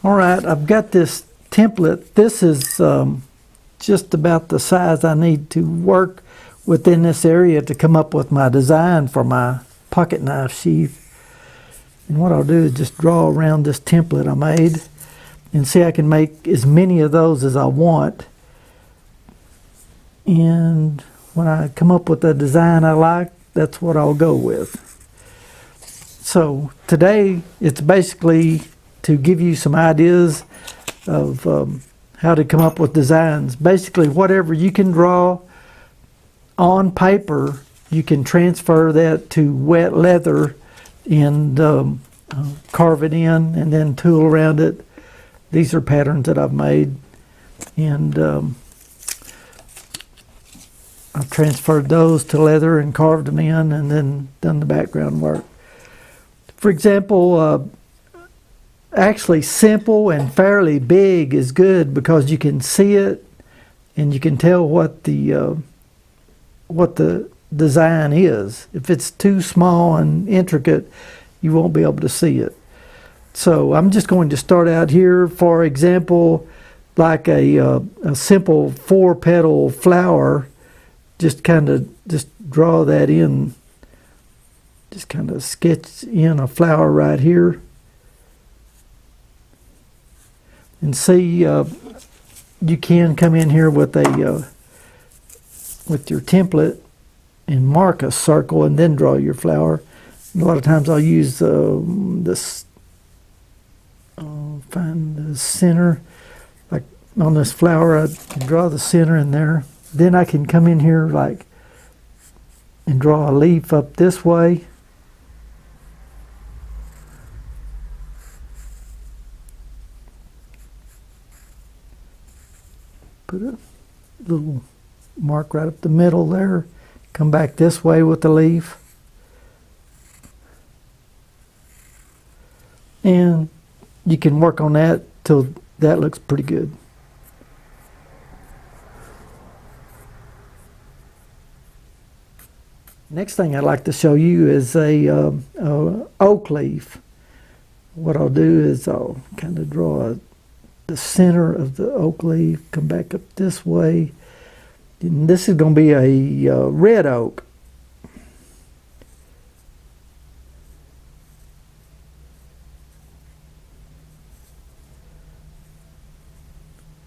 All right, I've got this template. This is just about the size I need to work within this area to come up with my design for my pocket knife sheath. And what I'll do is just draw around this template I made and see I can make as many of those as I want. And when I come up with a design I like, that's what I'll go with. So today it's basically to give you some ideas of how to come up with designs. Basically whatever you can draw on paper, you can transfer that to wet leather and carve it in and then tool around it. These are patterns that I've made, and I've transferred those to leather and carved them in and then done the background work. For example, actually simple and fairly big is good because you can see it and you can tell what the design is. If it's too small and intricate, you won't be able to see it. So I'm just going to start out here, for example, like a simple 4-petal flower. Just kind of draw that in. Just kind of sketch in a flower right here. And see, you can come in here with a with your template and mark a circle and then draw your flower. A lot of times I'll use this. Find the center, like on this flower. I can draw the center in there. Then I can come in here like and draw a leaf up this way. Put a little mark right up the middle there. Come back this way with the leaf. And you can work on that till that looks pretty good. Next thing I'd like to show you is a oak leaf. What I'll do is I'll kind of draw the center of the oak leaf, come back up this way. And this is going to be a red oak.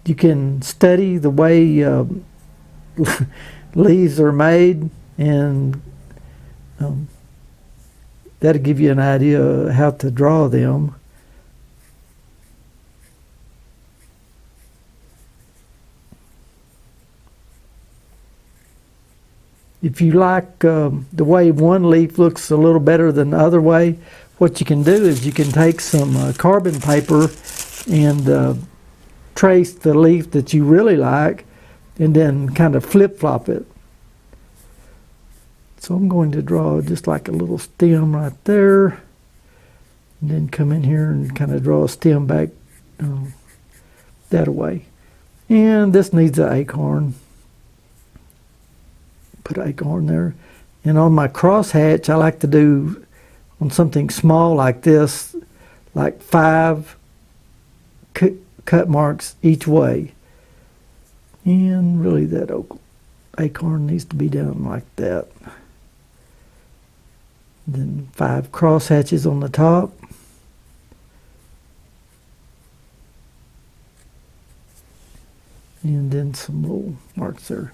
You can study the way leaves are made, and that'll give you an idea how to draw them. If you like the way one leaf looks a little better than the other way, what you can do is you can take some carbon paper and trace the leaf that you really like and then kind of flip-flop it. So I'm going to draw just like a little stem right there, and then come in here and kind of draw a stem back that way. And this needs an acorn. Put an acorn there. And on my crosshatch, I like to do on something small like this, like 5 cut marks each way. And really that acorn needs to be down like that. Then 5 cross hatches on the top. And then some little marks there.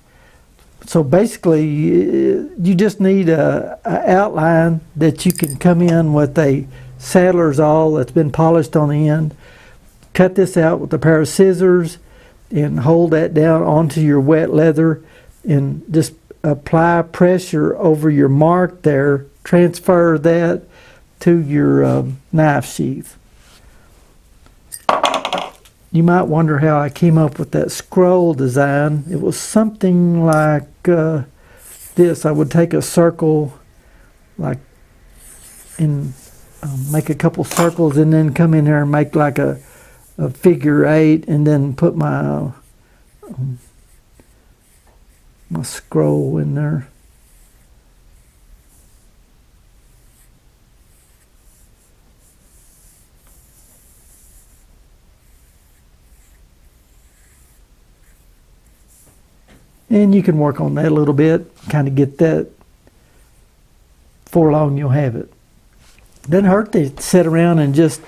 So basically you just need a outline that you can come in with a saddler's awl that's been polished on the end. Cut this out with a pair of scissors and hold that down onto your wet leather and just apply pressure over your mark there. Transfer that to your knife sheath. You might wonder how I came up with that scroll design. It was something like this. I would take a circle like and make a couple circles and then come in here and make like a figure 8 and then put my my scroll in there. And you can work on that a little bit, kind of get that. Before long you'll have it. Doesn't hurt to sit around and just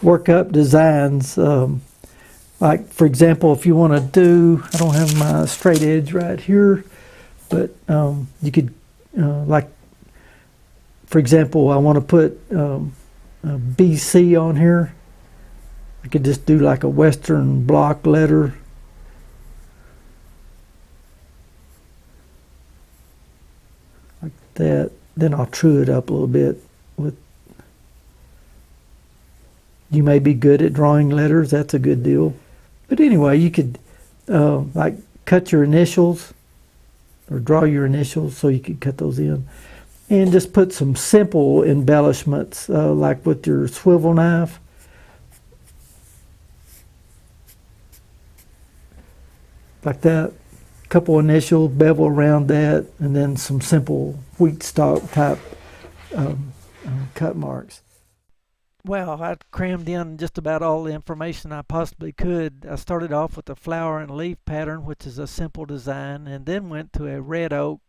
work up designs. Like for example, if you want to do, I don't have my straight edge right here, but you could like for example, I want to put a BC on here. I could just do like a Western block letter. Like that. Then I'll true it up a little bit with. You may be good at drawing letters. That's a good deal. But anyway, you could like cut your initials or draw your initials so you could cut those in. And just put some simple embellishments like with your swivel knife. Like that. Couple initial bevel around that, and then some simple wheat stalk type cut marks. Well, I crammed in just about all the information I possibly could. I started off with a flower and leaf pattern, which is a simple design, and then went to a red oak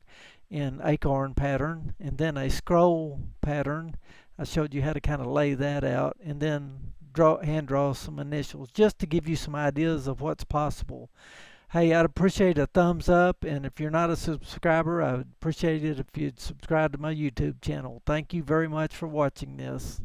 in acorn pattern, and then a scroll pattern. I showed you how to kind of lay that out, and then hand draw some initials, just to give you some ideas of what's possible. Hey, I'd appreciate a thumbs up, and if you're not a subscriber, I would appreciate it if you'd subscribe to my YouTube channel. Thank you very much for watching this.